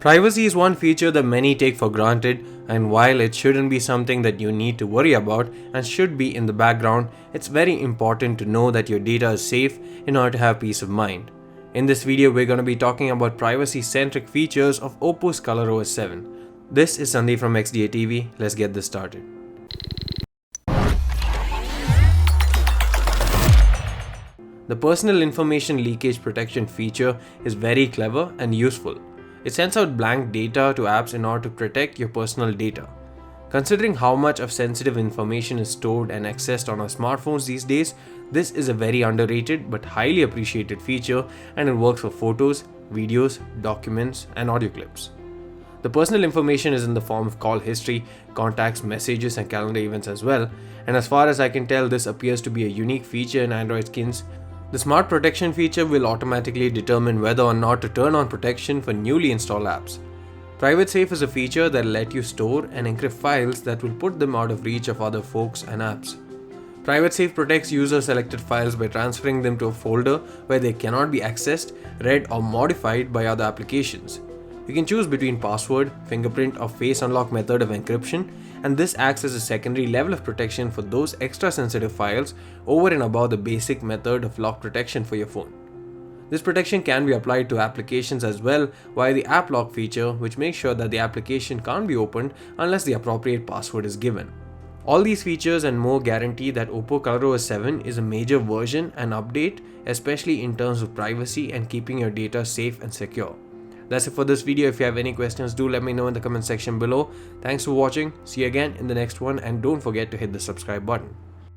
Privacy is one feature that many take for granted, and while it shouldn't be something that you need to worry about and should be in the background, it's very important to know that your data is safe in order to have peace of mind. In this video, we're going to be talking about privacy-centric features of Oppo's ColorOS 7. This is Sandeep from XDA TV. Let's get this started. The personal information leakage protection feature is very clever and useful. It sends out blank data to apps in order to protect your personal data. Considering how much of sensitive information is stored and accessed on our smartphones these days, this is a very underrated but highly appreciated feature, and it works for photos, videos, documents, and audio clips. The personal information is in the form of call history, contacts, messages, and calendar events as well, and as far as I can tell, this appears to be a unique feature in Android skins. The Smart Protection feature will automatically determine whether or not to turn on protection for newly installed apps. Private Safe is a feature that will let you store and encrypt files that will put them out of reach of other folks and apps. Private Safe protects user-selected files by transferring them to a folder where they cannot be accessed, read, or modified by other applications. You can choose between password, fingerprint, or face unlock method of encryption, and this acts as a secondary level of protection for those extra sensitive files over and above the basic method of lock protection for your phone. This protection can be applied to applications as well via the app lock feature, which makes sure that the application can't be opened unless the appropriate password is given. All these features and more guarantee that Oppo ColorOS 7 is a major version and update, especially in terms of privacy and keeping your data safe and secure. That's it for this video. If you have any questions, do let me know in the comment section below. Thanks for watching. See you again in the next one, and don't forget to hit the subscribe button.